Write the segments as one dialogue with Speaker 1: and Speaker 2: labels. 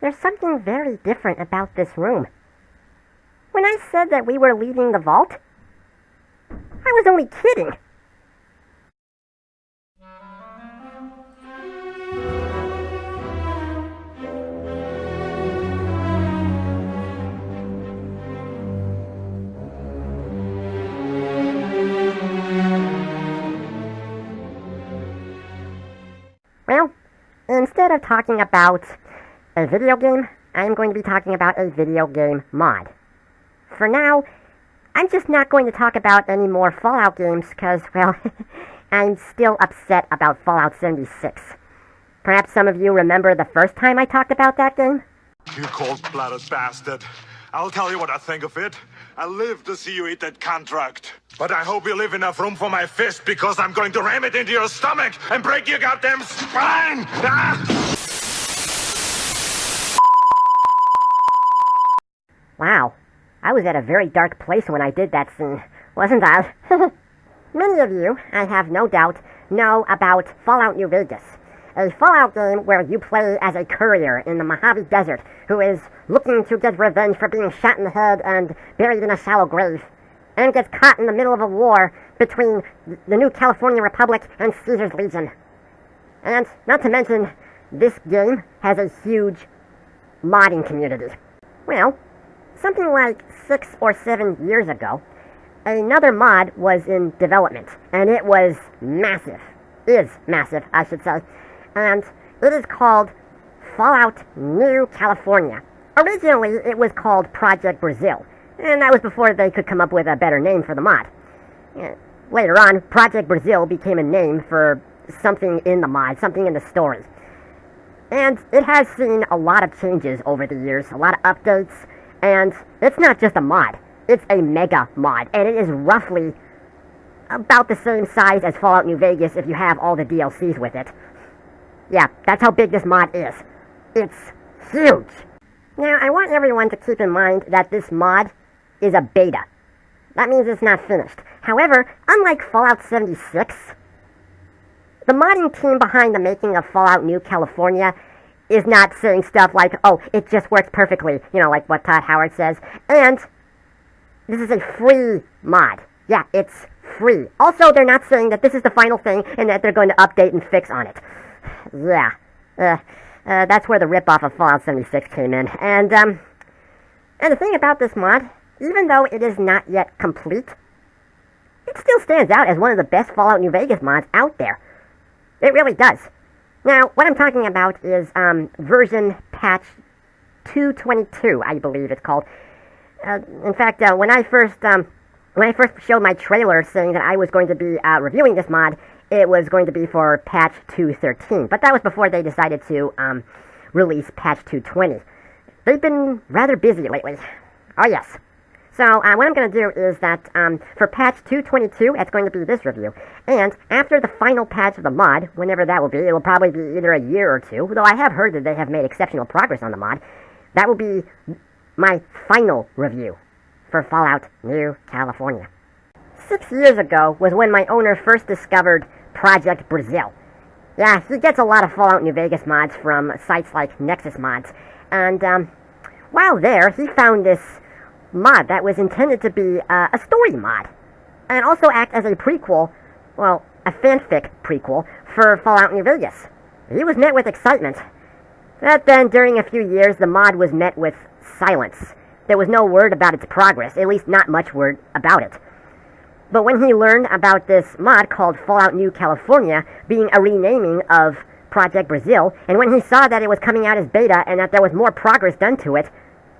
Speaker 1: there's something very different about this room. When I said that we were leaving the vault, I was only kidding. Well, instead of talking about a video game, I'm going to be talking about a video game mod. For now, I'm just not going to talk about any more Fallout games because, well, I'm still upset about Fallout 76. Perhaps some of you remember the first time I talked about that game?
Speaker 2: You cold-blooded bastard. I'll tell you what I think of it. I live to see you eat that contract. But I hope you leave enough room for my fist, because I'm going to ram it into your stomach and break your goddamn spine! Ah!
Speaker 1: Wow, I was at a very dark place when I did that scene, wasn't I? Many of you, I have no doubt, know about Fallout New Vegas. A Fallout game where you play as a courier in the Mojave Desert who is looking to get revenge for being shot in the head and buried in a shallow grave, and gets caught in the middle of a war between the New California Republic and Caesar's Legion. And not to mention, this game has a huge modding community. Well, something like 6 or 7 years ago, another mod was in development, and it was massive. Is massive, I should say. And it is called Fallout New California. Originally, it was called Project Brazil, and that was before they could come up with a better name for the mod. Later on, Project Brazil became a name for something in the mod, something in the story. And it has seen a lot of changes over the years, a lot of updates, and it's not just a mod, it's a mega mod, and it is roughly about the same size as Fallout New Vegas if you have all the DLCs with it. Yeah, that's how big this mod is. It's huge. Now, I want everyone to keep in mind that this mod is a beta. That means it's not finished. However, unlike Fallout 76, the modding team behind the making of Fallout New California is not saying stuff like, oh, it just works perfectly, you know, like what Todd Howard says. And this is a free mod. Yeah, it's free. Also, they're not saying that this is the final thing and that they're going to update and fix on it. Yeah, that's where the ripoff of Fallout 76 came in. And the thing about this mod, even though it is not yet complete, it still stands out as one of the best Fallout New Vegas mods out there. It really does. Now, what I'm talking about is version patch 222, I believe it's called. In fact, when I first showed my trailer saying that I was going to be reviewing this mod, it was going to be for patch 213, but that was before they decided to release patch 220. They've been rather busy lately. Oh yes. So what I'm going to do is that for patch 222, it's going to be this review. And after the final patch of the mod, whenever that will be, it will probably be either a year or two, though I have heard that they have made exceptional progress on the mod. That will be my final review for Fallout New California. 6 years ago was when my owner first discovered Project Brazil. Yeah, he gets a lot of Fallout New Vegas mods from sites like Nexus Mods. And while there, he found this mod that was intended to be a story mod, and also act as a prequel, well, a fanfic prequel, for Fallout New Vegas. He was met with excitement. But then, during a few years, the mod was met with silence. There was no word about its progress, at least not much word about it. But when he learned about this mod called Fallout New California being a renaming of Project Brazil, and when he saw that it was coming out as beta and that there was more progress done to it,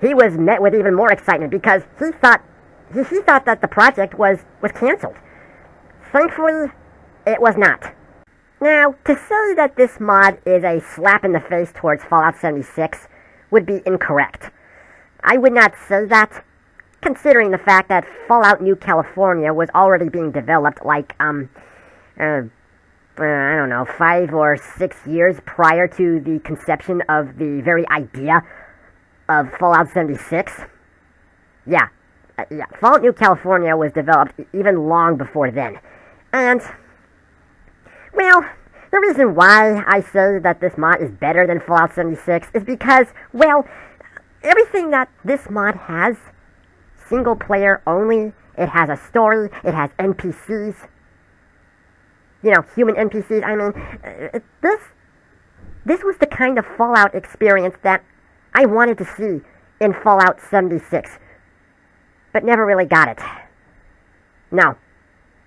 Speaker 1: he was met with even more excitement because he thought that the project was canceled. Thankfully, it was not. Now, to say that this mod is a slap in the face towards Fallout 76 would be incorrect. I would not say that, considering the fact that Fallout New California was already being developed like, I don't know, 5 or 6 years prior to the conception of the very idea of Fallout 76. Yeah, Fallout New California was developed even long before then. And, well, The reason why I say that this mod is better than Fallout 76 is because, well, everything that this mod has, single player only, it has a story, it has NPCs, human NPCs, I mean, this was the kind of Fallout experience that I wanted to see in Fallout 76, but never really got it. No.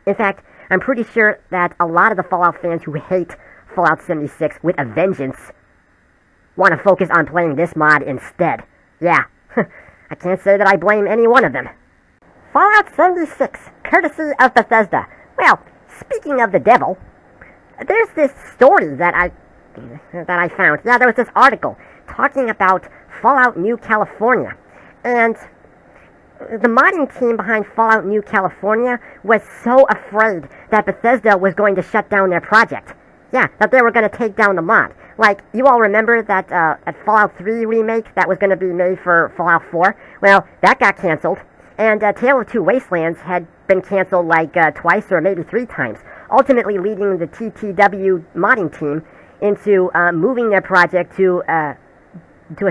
Speaker 1: In fact, I'm pretty sure that a lot of the Fallout fans who hate Fallout 76 with a vengeance want to focus on playing this mod instead. Yeah, I can't say that I blame any one of them. Fallout 76, courtesy of Bethesda. Well, speaking of the devil, there's this story that I found. Yeah, there was this article talking about Fallout New California, and the modding team behind Fallout New California was so afraid that Bethesda was going to shut down their project. Yeah, that they were going to take down the mod. Like, you all remember that a Fallout 3 remake that was going to be made for Fallout 4? Well, that got canceled. And Tale of Two Wastelands had been canceled like twice or maybe 3 times, ultimately leading the TTW modding team into moving their project to a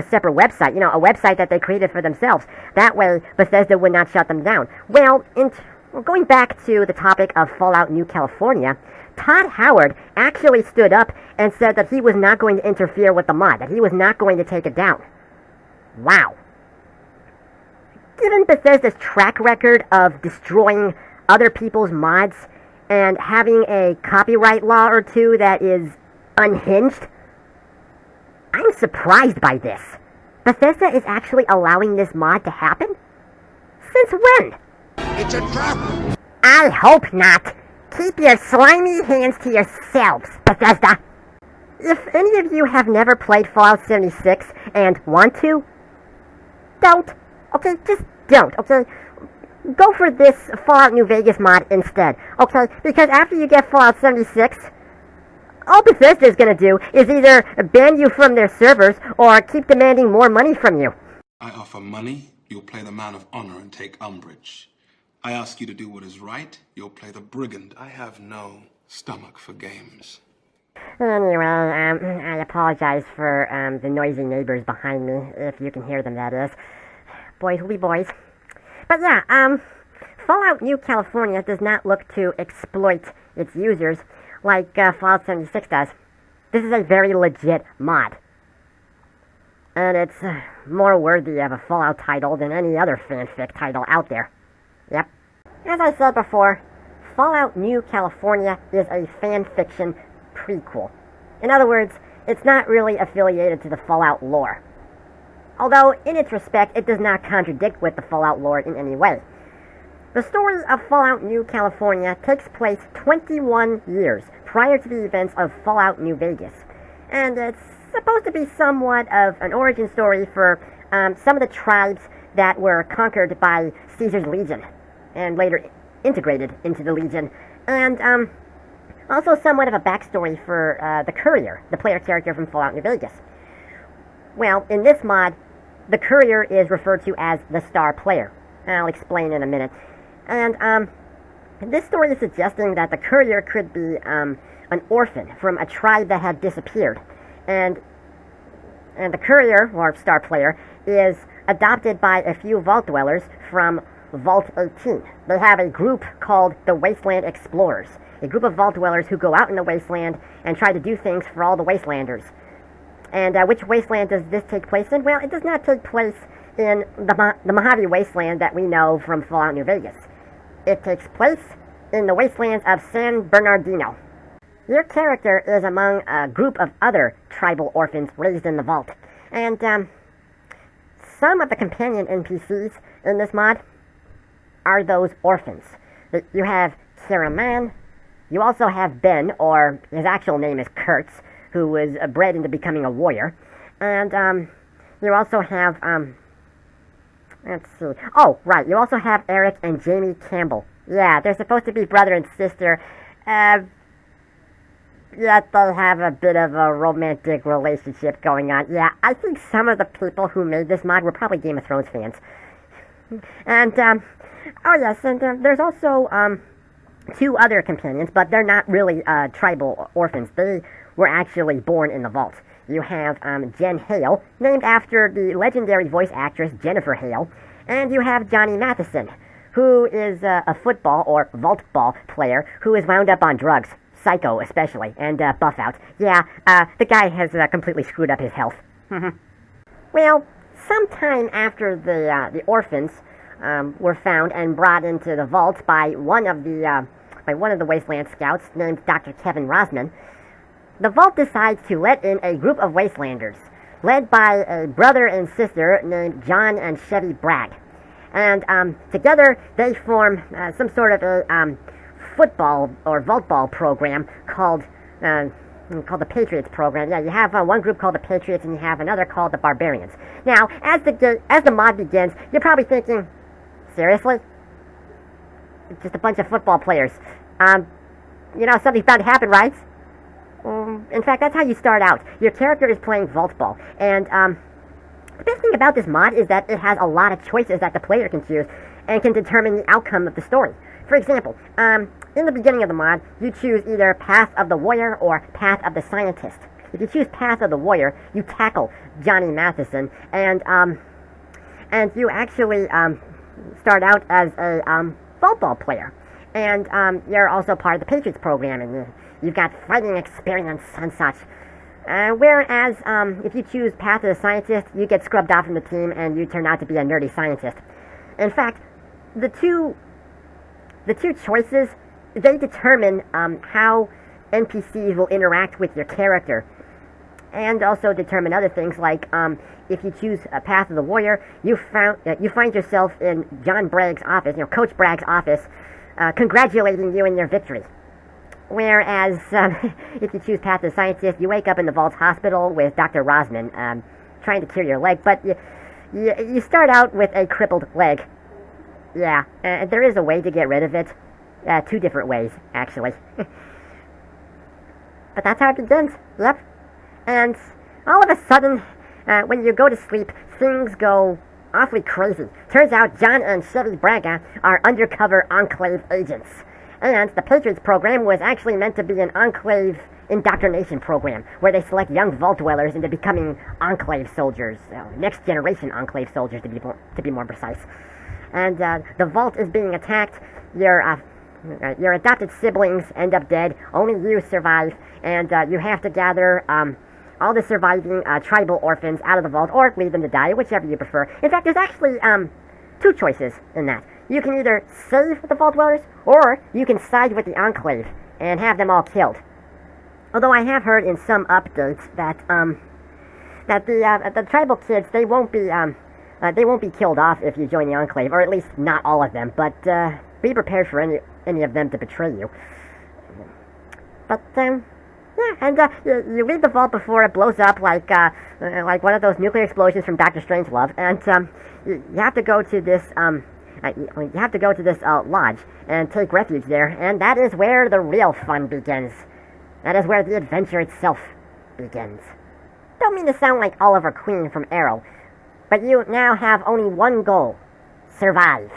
Speaker 1: separate website, a website that they created for themselves. That way, Bethesda would not shut them down. Well, going back to the topic of Fallout New California, Todd Howard actually stood up and said that he was not going to interfere with the mod, that he was not going to take it down. Wow. Given Bethesda's track record of destroying other people's mods and having a copyright law or two that is unhinged, I'm surprised by this. Bethesda is actually allowing this mod to happen? Since when?
Speaker 3: It's a trap!
Speaker 1: I hope not. Keep your slimy hands to yourselves, Bethesda. If any of you have never played Fallout 76 and want to, don't. Okay, just don't, okay? Go for this Fallout New Vegas mod instead, okay? Because after you get Fallout 76, all Bethesda is going to do is either ban you from their servers or keep demanding more money from you.
Speaker 3: I offer money, you'll play the man of honor and take umbrage. I ask you to do what is right, you'll play the brigand. I have no stomach for games.
Speaker 1: Anyway, I apologize for the noisy neighbors behind me, if you can hear them, that is. Boys will be boys. But yeah, Fallout New California does not look to exploit its users like Fallout 76 does. This is a very legit mod. And it's more worthy of a Fallout title than any other fanfic title out there. Yep. As I said before, Fallout New California is a fanfiction prequel. In other words, it's not really affiliated to the Fallout lore. Although, in its respect, it does not contradict with the Fallout lore in any way. The story of Fallout New California takes place 21 years prior to the events of Fallout New Vegas, and it's supposed to be somewhat of an origin story for some of the tribes that were conquered by Caesar's Legion, and later integrated into the Legion, and also somewhat of a backstory for the Courier, the player character from Fallout New Vegas. Well, in this mod, the Courier is referred to as the star player. I'll explain in a minute. And this story is suggesting that the Courier could be an orphan from a tribe that had disappeared. And the Courier, or star player, is adopted by a few Vault Dwellers from Vault 18. They have a group called the Wasteland Explorers, a group of Vault Dwellers who go out in the Wasteland and try to do things for all the Wastelanders. And which wasteland does this take place in? Well, it does not take place in the Mojave Wasteland that we know from Fallout New Vegas. It takes place in the wastelands of San Bernardino. Your character is among a group of other tribal orphans raised in the vault. And some of the companion NPCs in this mod are those orphans. You have Sarah Mann. You also have Ben, or his actual name is Kurtz, who was bred into becoming a warrior. And you also have, let's see. Oh, right, you also have Eric and Jamie Campbell. Yeah, they're supposed to be brother and sister. Yet they have a bit of a romantic relationship going on. Yeah, I think some of the people who made this mod were probably Game of Thrones fans. And, oh yes, and there's also, two other companions, but they're not really tribal orphans. They were actually born in the vault. You have Jen Hale, named after the legendary voice actress Jennifer Hale, and you have Johnny Matheson, who is a football or vault ball player who is wound up on drugs, psycho especially, and buff out. Yeah, the guy has completely screwed up his health. Well, sometime after the orphans were found and brought into the vault by one of the Wasteland Scouts named Dr. Kevin Rosman, the vault decides to let in a group of Wastelanders, led by a brother and sister named John and Chevy Bragg. And together they form some sort of a football or vault ball program called the Patriots program. Yeah, you have one group called the Patriots and you have another called the Barbarians. Now, as the mod begins, you're probably thinking, seriously? Just a bunch of football players. Something's bound to happen, right? In fact, that's how you start out. Your character is playing vault ball, and the best thing about this mod is that it has a lot of choices that the player can choose and can determine the outcome of the story. For example, in the beginning of the mod, you choose either Path of the Warrior or Path of the Scientist. If you choose Path of the Warrior, you tackle Johnny Matheson, and you actually start out as a vault ball player. And you're also part of the Patriots program, and you've got fighting experience and such. Whereas, if you choose Path of the Scientist, you get scrubbed off from the team and you turn out to be a nerdy scientist. In fact, the two choices, they determine how NPCs will interact with your character, and also determine other things like if you choose a Path of the Warrior, you find yourself in John Bragg's office, Coach Bragg's office, congratulating you in your victory. Whereas, if you choose Path of the Scientist, you wake up in the Vault's hospital with Dr. Rosman, trying to cure your leg, but you start out with a crippled leg. Yeah, there is a way to get rid of it. Two different ways, actually. But that's how it begins, yep. And all of a sudden, when you go to sleep, things go awfully crazy. Turns out John and Chevy Braga are undercover Enclave agents. And the Patriots program was actually meant to be an Enclave indoctrination program, where they select young Vault dwellers into becoming Enclave soldiers, next generation Enclave soldiers to be more precise. And the Vault is being attacked. Your adopted siblings end up dead. Only you survive, and you have to gather all the surviving tribal orphans out of the Vault, or leave them to die, whichever you prefer. In fact, there's actually two choices in that. You can either save the Vault dwellers, or you can side with the Enclave and have them all killed. Although I have heard in some updates that the tribal kids, they won't be killed off if you join the Enclave, or at least not all of them. But be prepared for any of them to betray you. But yeah, and you leave the Vault before it blows up like one of those nuclear explosions from Dr. Strangelove, and you have to go to this lodge and take refuge there, and that is where the real fun begins. That is where the adventure itself begins. Don't mean to sound like Oliver Queen from Arrow, but you now have only one goal: survive.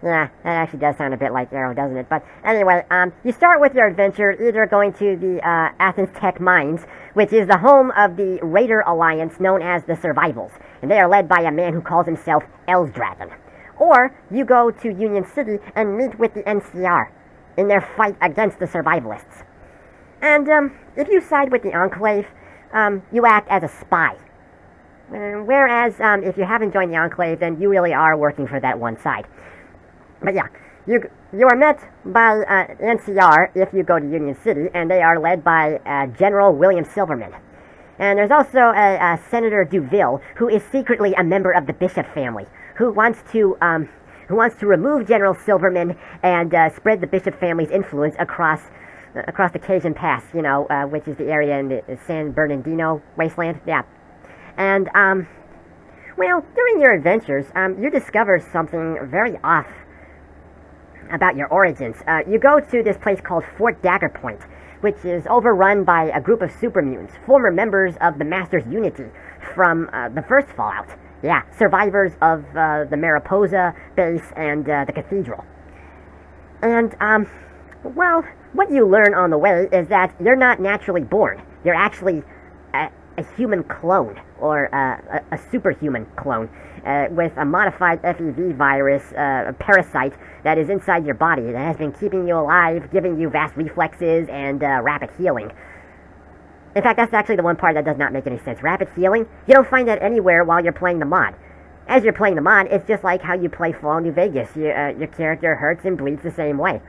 Speaker 1: Yeah, that actually does sound a bit like Arrow, doesn't it? But anyway, you start with your adventure either going to the Athens Tech Mines, which is the home of the Raider Alliance known as the Survivals, and they are led by a man who calls himself Elsdragon. Or you go to Union City and meet with the NCR in their fight against the Survivalists. And if you side with the Enclave, you act as a spy. Whereas if you haven't joined the Enclave, then you really are working for that one side. But yeah, you are met by NCR if you go to Union City, and they are led by General William Silverman. And there's also a Senator Duville, who is secretly a member of the Bishop family, who wants to remove General Silverman and spread the Bishop family's influence across the Cajun Pass, which is the area in the San Bernardino wasteland. Yeah, and well, during your adventures, you discover something very off about your origins. You go to this place called Fort Dagger Point, which is overrun by a group of super mutants, former members of the Masters Unity from the first Fallout. Yeah, survivors of the Mariposa base and the Cathedral. And, well, what you learn on the way is that you're not naturally born. You're actually a human clone, or a superhuman clone, with a modified FEV virus, a parasite that is inside your body that has been keeping you alive, giving you vast reflexes and rapid healing. In fact, that's actually the one part that does not make any sense. Rapid healing? You don't find that anywhere while you're playing the mod. As you're playing the mod, it's just like how you play Fallout New Vegas. Your character hurts and bleeds the same way.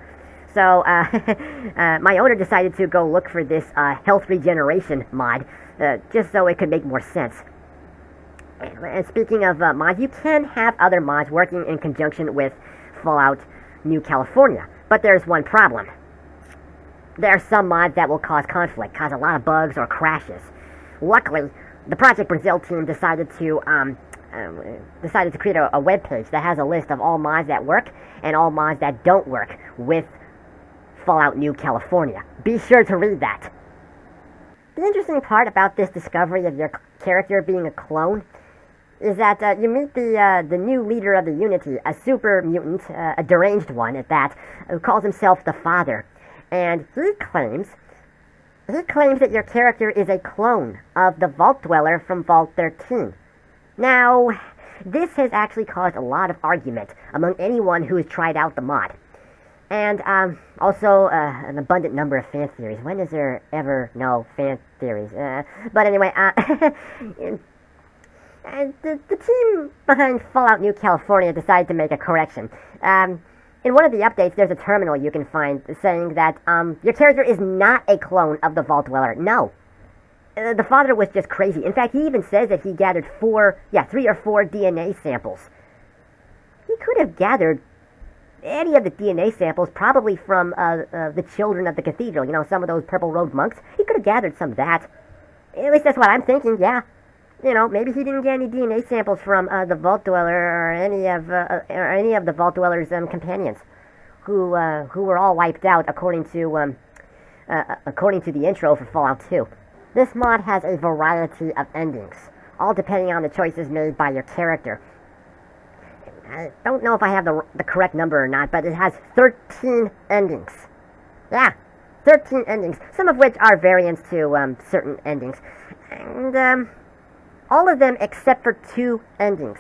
Speaker 1: So, my owner decided to go look for this health regeneration mod, just so it could make more sense. And speaking of mods, you can have other mods working in conjunction with Fallout New California. But there's one problem. There are some mods that will cause conflict, cause a lot of bugs or crashes. Luckily, the Project Brazil team decided to create a web page that has a list of all mods that work and all mods that don't work with Fallout New California. Be sure to read that. The interesting part about this discovery of your character being a clone is that you meet the new leader of the Unity, a super mutant, a deranged one at that, who calls himself the Father. And he claims that your character is a clone of the Vault Dweller from Vault 13. Now, this has actually caused a lot of argument among anyone who has tried out the mod. And also an abundant number of fan theories. When is there ever no fan theories? But anyway, the team behind Fallout New California decided to make a correction. In one of the updates, there's a terminal you can find saying that your character is not a clone of the Vault Dweller. No. The Father was just crazy. In fact, he even says that he gathered 3 or 4 DNA samples. He could have gathered any of the DNA samples, probably from the children of the cathedral, some of those purple-robed monks. He could have gathered some of that. At least that's what I'm thinking, yeah. Maybe he didn't get any DNA samples from the Vault Dweller or any of the Vault Dweller's companions, who were all wiped out according to the intro for Fallout 2. This mod has a variety of endings, all depending on the choices made by your character. I don't know if I have the correct number or not, but it has 13 endings. Yeah, 13 endings, some of which are variants to certain endings. And all of them, except for 2 endings,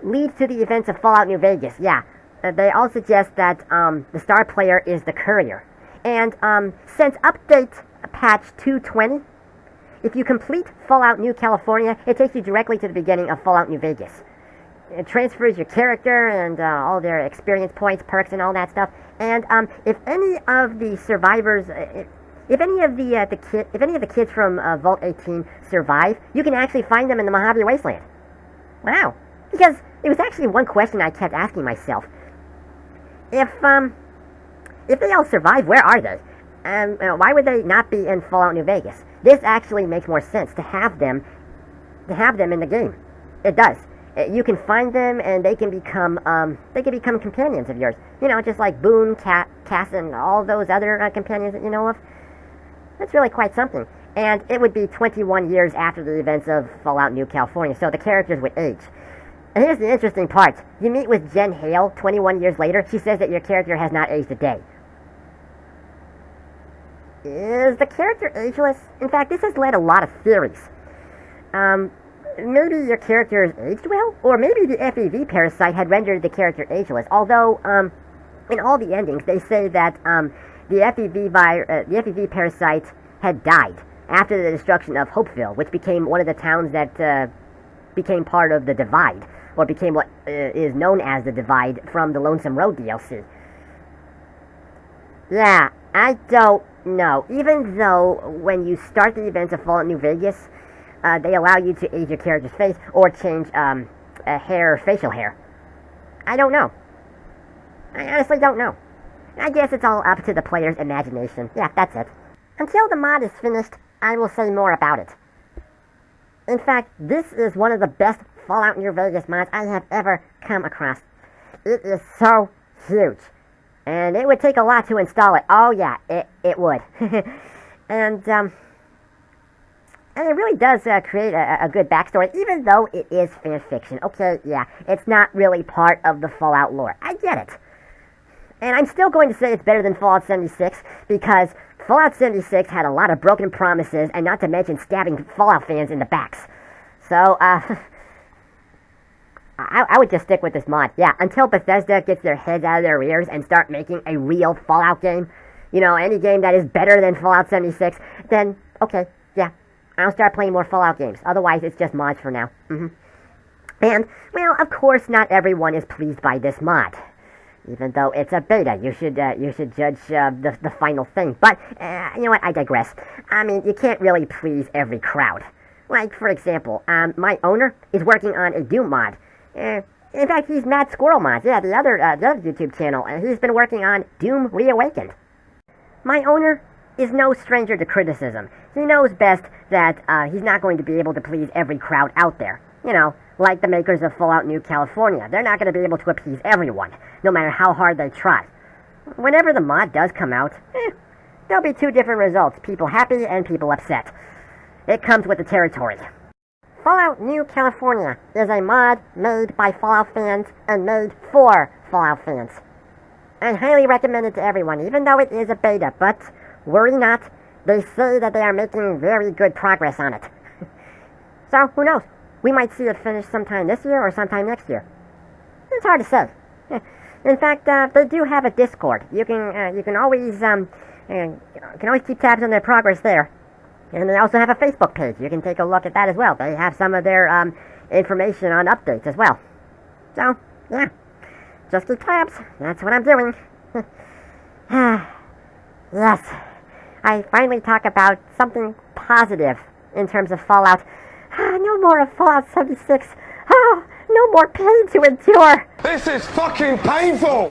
Speaker 1: lead to the events of Fallout New Vegas. Yeah, they all suggest that the star player is the courier. And since update patch 220, if you complete Fallout New California, it takes you directly to the beginning of Fallout New Vegas. It transfers your character and all their experience points, perks, and all that stuff. And if any of the survivors, if any of the kids from Vault 18 survive, you can actually find them in the Mojave Wasteland. Wow! Because it was actually one question I kept asking myself: if they all survive, where are they? Why would they not be in Fallout New Vegas? This actually makes more sense to have them in the game. It does. You can find them, and they can become companions of yours. Just like Boone, Cass, and all those other companions that you know of. That's really quite something. And it would be 21 years after the events of Fallout New California, so the characters would age. And here's the interesting part. You meet with Jen Hale 21 years later. She says that your character has not aged a day. Is the character ageless? In fact, this has led a lot of theories. Maybe your character is aged well, or maybe the FEV parasite had rendered the character ageless. Although, in all the endings, they say that the FEV parasite had died after the destruction of Hopeville, which became one of the towns that became part of the Divide, or became what is known as the Divide from the Lonesome Road DLC. Yeah, I don't know. Even though when you start the events of Fallout New Vegas, they allow you to age your character's face or change facial hair. I don't know. I honestly don't know. I guess it's all up to the player's imagination. Yeah, that's it. Until the mod is finished, I will say more about it. In fact, this is one of the best Fallout New Vegas mods I have ever come across. It is so huge. And it would take a lot to install it. Oh yeah, it would. And it really does create a good backstory, even though it is fan fiction. Okay, yeah, it's not really part of the Fallout lore. I get it. And I'm still going to say it's better than Fallout 76 because Fallout 76 had a lot of broken promises and not to mention stabbing Fallout fans in the backs. So, I would just stick with this mod. Yeah, until Bethesda gets their heads out of their ears and start making a real Fallout game. You know, any game that is better than Fallout 76, then, okay, yeah, I'll start playing more Fallout games. Otherwise, it's just mods for now. And, well, of course, not everyone is pleased by this mod. Even though it's a beta, you should judge the final thing. But, you know what, I digress. I mean, you can't really please every crowd. Like, for example, my owner is working on a Doom mod. In fact, he's Mad Squirrel Mods, yeah, the other YouTube channel, and he's been working on Doom Reawakened. My owner is no stranger to criticism. He knows best that he's not going to be able to please every crowd out there. You know, like the makers of Fallout New California. They're not going to be able to appease everyone, no matter how hard they try. Whenever the mod does come out, there'll be two different results, people happy and people upset. It comes with the territory. Fallout New California is a mod made by Fallout fans and made for Fallout fans. I highly recommend it to everyone, even though it is a beta, but worry not, they say that they are making very good progress on it. So, who knows? We might see it finished sometime this year or sometime next year. It's hard to say. In fact, they do have a Discord. You can always keep tabs on their progress there. And they also have a Facebook page. You can take a look at that as well. They have some of their information on updates as well. So, yeah. Just keep tabs. That's what I'm doing. Yes. I finally talk about something positive in terms of Fallout. No more of Fallout 76. No more pain to endure.
Speaker 4: This is fucking painful!